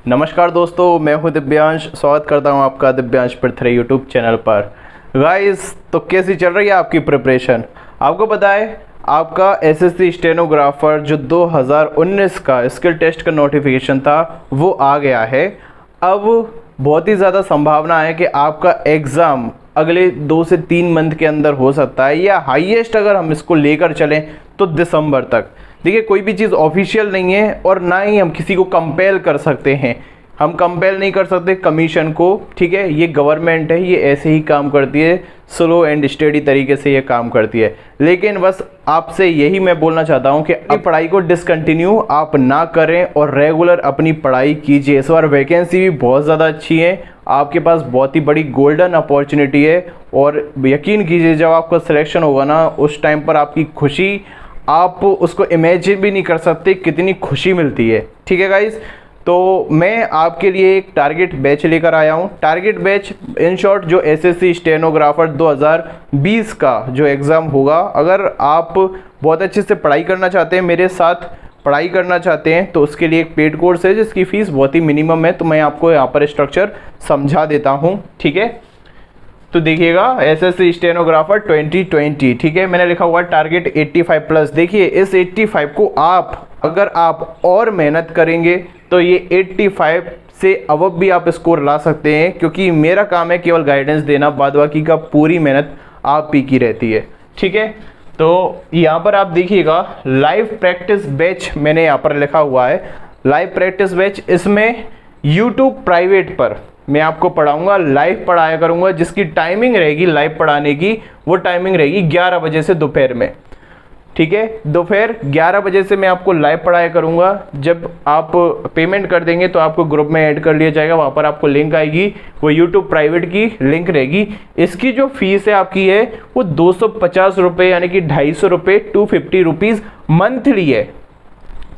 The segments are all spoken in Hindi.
नमस्कार दोस्तों, मैं हूं दिव्यांश। स्वागत करता हूं आपका दिव्यांश पृथ्वी यूट्यूब चैनल पर। गाइस, तो कैसी चल रही है आपकी प्रिपरेशन? आपको पता है आपका एसएससी स्टेनोग्राफर जो 2019 का स्किल टेस्ट का नोटिफिकेशन था वो आ गया है। अब बहुत ही ज़्यादा संभावना है कि आपका एग्ज़ाम अगले 2 से 3 मंथ के अंदर हो सकता है, या हाईएस्ट अगर हम इसको लेकर चलें तो दिसंबर तक। देखिए, कोई भी चीज़ ऑफिशियल नहीं है और ना ही हम किसी को कंपेल कर सकते हैं। हम कंपेल नहीं कर सकते कमीशन को, ठीक है। ये गवर्नमेंट है, ये ऐसे ही काम करती है, स्लो एंड स्टेडी तरीके से ये काम करती है। लेकिन बस आपसे यही मैं बोलना चाहता हूँ कि अपनी पढ़ाई को डिसकंटिन्यू आप ना करें और रेगुलर अपनी पढ़ाई कीजिए। इस बार वैकेंसी भी बहुत ज़्यादा अच्छी है, आपके पास बहुत ही बड़ी गोल्डन अपॉर्चुनिटी है। और यकीन कीजिए, जब आपका सिलेक्शन होगा ना, उस टाइम पर आपकी खुशी आप उसको इमेजिन भी नहीं कर सकते कितनी खुशी मिलती है, ठीक है गाइस। तो मैं आपके लिए एक टारगेट बैच लेकर आया हूँ। टारगेट बैच इन शॉर्ट जो एसएससी स्टेनोग्राफर 2020 का जो एग्ज़ाम होगा, अगर आप बहुत अच्छे से पढ़ाई करना चाहते हैं, मेरे साथ पढ़ाई करना चाहते हैं, तो उसके लिए एक पेड कोर्स है जिसकी फ़ीस बहुत ही मिनिमम है। तो मैं आपको यहाँ पर स्ट्रक्चर समझा देता हूँ, ठीक है। तो देखिएगा, एसएससी स्टेनोग्राफर 2020, ठीक है। मैंने लिखा हुआ टारगेट 85+। देखिए, इस 85 को अगर आप और मेहनत करेंगे तो ये 85 से अबव भी आप स्कोर ला सकते हैं, क्योंकि मेरा काम है केवल गाइडेंस देना, बाद बाकी का पूरी मेहनत आप ही की रहती है, ठीक है। तो यहाँ पर आप देखिएगा, लाइव प्रैक्टिस बैच मैंने यहाँ पर लिखा हुआ है। लाइव प्रैक्टिस बैच, इसमें यूट्यूब प्राइवेट पर मैं आपको पढ़ाऊंगा, लाइव पढ़ाया करूंगा। जिसकी टाइमिंग रहेगी लाइव पढ़ाने की, वो टाइमिंग रहेगी 11 बजे से दोपहर में, ठीक है। दोपहर 11 बजे से मैं आपको लाइव पढ़ाया करूंगा। जब आप पेमेंट कर देंगे तो आपको ग्रुप में ऐड कर लिया जाएगा, वहाँ पर आपको लिंक आएगी, वो यूट्यूब प्राइवेट की लिंक रहेगी। इसकी जो फीस है आपकी है वो 250 रुपये, यानी कि 250 रुपये, 250 रुपीज़ मंथली है,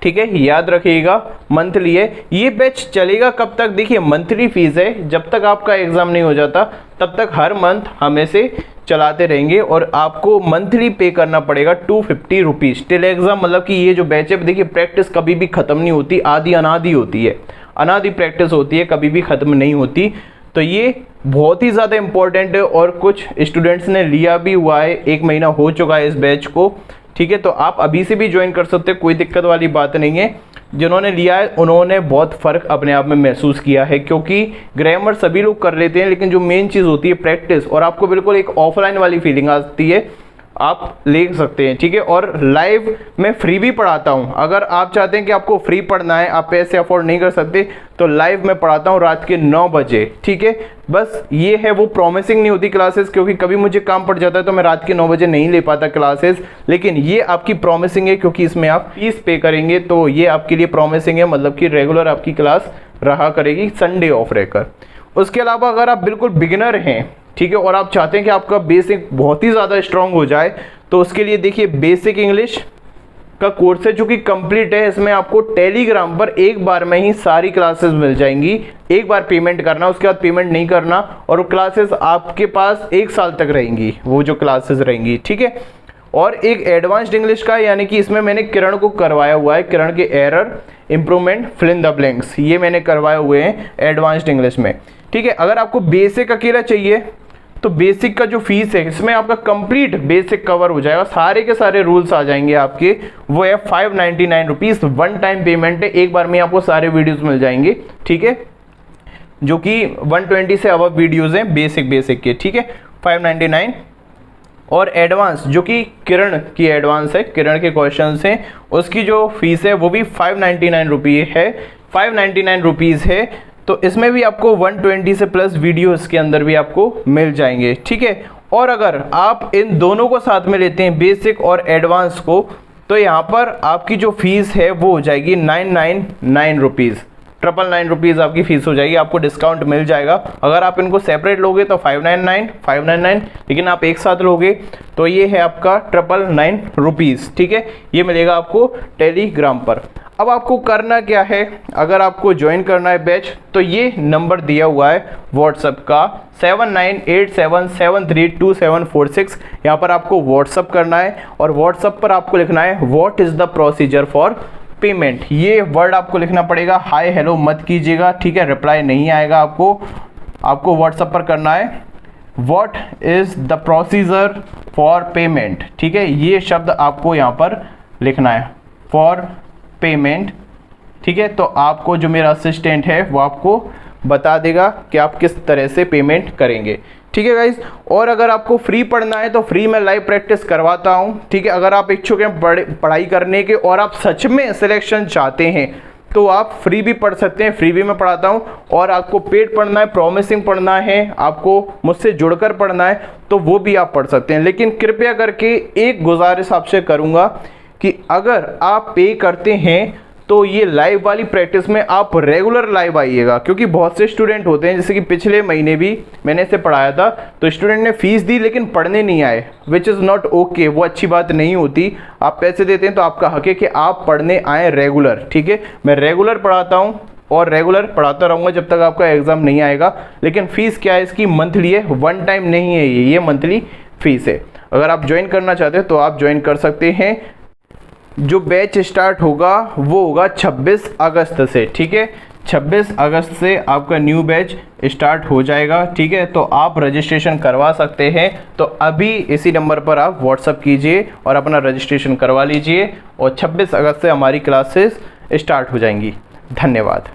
ठीक है। याद रखिएगा, मंथली है। ये बैच चलेगा कब तक? देखिए, मंथली फीस है, जब तक आपका एग्ज़ाम नहीं हो जाता तब तक हर मंथ हम ऐसे चलाते रहेंगे और आपको मंथली पे करना पड़ेगा 250 रुपीज़ टिल एग्ज़ाम। मतलब कि ये जो बैच है, देखिए प्रैक्टिस कभी भी ख़त्म नहीं होती, आदि अनादि होती है, अनादि प्रैक्टिस होती है, कभी भी ख़त्म नहीं होती। तो ये बहुत ही ज़्यादा इम्पोर्टेंट है और कुछ स्टूडेंट्स ने लिया भी हुआ है, 1 महीना हो चुका है इस बैच को, ठीक है। तो आप अभी से भी ज्वाइन कर सकते हैं, कोई दिक्कत वाली बात नहीं है। जिन्होंने लिया है उन्होंने बहुत फ़र्क अपने आप में महसूस किया है, क्योंकि ग्रामर सभी लोग कर लेते हैं, लेकिन जो मेन चीज़ होती है प्रैक्टिस, और आपको बिल्कुल एक ऑफलाइन वाली फीलिंग आती है, आप ले सकते हैं, ठीक है। और लाइव मैं फ्री भी पढ़ाता हूं। अगर आप चाहते हैं कि आपको फ्री पढ़ना है, आप पैसे अफोर्ड नहीं कर सकते, तो लाइव मैं पढ़ाता हूं रात के 9 बजे, ठीक है। बस ये है, वो प्रॉमिसिंग नहीं होती क्लासेस, क्योंकि कभी मुझे काम पड़ जाता है तो मैं रात के 9 बजे नहीं ले पाता क्लासेस। लेकिन ये आपकी प्रॉमिसिंग है, क्योंकि इसमें आप फीस पे करेंगे, तो ये आपके लिए प्रॉमिसिंग है, मतलब कि रेगुलर आपकी क्लास रहा करेगी, संडे ऑफ रहकर। उसके अलावा अगर आप बिल्कुल बिगिनर हैं, ठीक है, और आप चाहते हैं कि आपका बेसिक बहुत ही ज़्यादा स्ट्रांग हो जाए, तो उसके लिए देखिए, बेसिक इंग्लिश का कोर्स है जो कि कंप्लीट है। इसमें आपको टेलीग्राम पर एक बार में ही सारी क्लासेस मिल जाएंगी। एक बार पेमेंट करना, उसके बाद पेमेंट नहीं करना, और वो क्लासेस आपके पास 1 साल तक रहेंगी, वो जो क्लासेस रहेंगी, ठीक है। और एक एडवांस्ड इंग्लिश का, यानी कि इसमें मैंने किरण को करवाया हुआ है, किरण के error improvement fill in the blanks, ये मैंने करवाए हुए हैं एडवांस्ड इंग्लिश में, ठीक है। अगर आपको बेसिक अकेला चाहिए तो बेसिक का जो फीस है, इसमें आपका कंप्लीट बेसिक कवर हो जाएगा, सारे के सारे रूल्स आ जाएंगे आपके, वो है 599 रुपीज़। 1 टाइम पेमेंट है, एक बार में आपको सारे वीडियोस मिल जाएंगे, ठीक है, जो कि 120 से अबव वीडियोस हैं बेसिक के, ठीक है, 599। और एडवांस जो कि किरण की एडवांस है, किरण के क्वेश्चंस हैं, उसकी जो फीस है वो भी 599 रुपये है, 599 रुपीज़ है। तो इसमें भी आपको 120 से प्लस वीडियो इसके अंदर भी आपको मिल जाएंगे, ठीक है। और अगर आप इन दोनों को साथ में लेते हैं, बेसिक और एडवांस को, तो यहाँ पर आपकी जो फीस है वो हो जाएगी 999 रुपीज़, 999 रुपीज़ आपकी फ़ीस हो जाएगी, आपको डिस्काउंट मिल जाएगा। अगर आप इनको सेपरेट लोगे तो 599, लेकिन आप एक साथ लोगे तो ये है आपका 999 रुपीज़, ठीक है। ये मिलेगा आपको टेलीग्राम पर। अब आपको करना क्या है, अगर आपको ज्वाइन करना है बैच, तो ये नंबर दिया हुआ है व्हाट्सएप का 7987732746, यहाँ पर आपको व्हाट्सएप करना है और व्हाट्सएप पर आपको लिखना है what is the procedure for payment, ये वर्ड आपको लिखना पड़ेगा, हाय हेलो मत कीजिएगा, ठीक है, रिप्लाई नहीं आएगा आपको व्हाट्सएप पर करना है what is the procedure for payment, ठीक है, ये शब्द आपको यहाँ पर लिखना है फॉर पेमेंट, ठीक है। तो आपको जो मेरा असिस्टेंट है वो आपको बता देगा कि आप किस तरह से पेमेंट करेंगे, ठीक है गाइज। और अगर आपको फ्री पढ़ना है तो फ्री में लाइव प्रैक्टिस करवाता हूँ, ठीक है। अगर आप इच्छुक हैं पढ़ाई करने के और आप सच में सिलेक्शन चाहते हैं तो आप फ्री भी पढ़ सकते हैं, फ्री भी मैं पढ़ाता हूँ। और आपको पेड पढ़ना है, प्रॉमिसिंग पढ़ना है, आपको मुझसे जुड़कर पढ़ना है तो वो भी आप पढ़ सकते हैं। लेकिन कृपया करके एक गुजारिश आपसे करूँगा कि अगर आप पे करते हैं तो ये लाइव वाली प्रैक्टिस में आप रेगुलर लाइव आइएगा, क्योंकि बहुत से स्टूडेंट होते हैं, जैसे कि पिछले महीने भी मैंने इसे पढ़ाया था तो स्टूडेंट ने फीस दी लेकिन पढ़ने नहीं आए, विच इज़ नॉट ओके, वो अच्छी बात नहीं होती। आप पैसे देते हैं तो आपका हक है कि आप पढ़ने आएँ रेगुलर, ठीक है। मैं रेगुलर पढ़ाता हूँ और रेगुलर पढ़ाता रहूँगा जब तक आपका एग्ज़ाम नहीं आएगा। लेकिन फ़ीस क्या है इसकी, मंथली है, वन टाइम नहीं है, ये मंथली फ़ीस है। अगर आप ज्वाइन करना चाहते हैं तो आप ज्वाइन कर सकते हैं। जो बैच स्टार्ट होगा वो होगा 26 अगस्त से, ठीक है। 26 अगस्त से आपका न्यू बैच स्टार्ट हो जाएगा, ठीक है। तो आप रजिस्ट्रेशन करवा सकते हैं, तो अभी इसी नंबर पर आप व्हाट्सअप कीजिए और अपना रजिस्ट्रेशन करवा लीजिए और 26 अगस्त से हमारी क्लासेस स्टार्ट हो जाएंगी। धन्यवाद।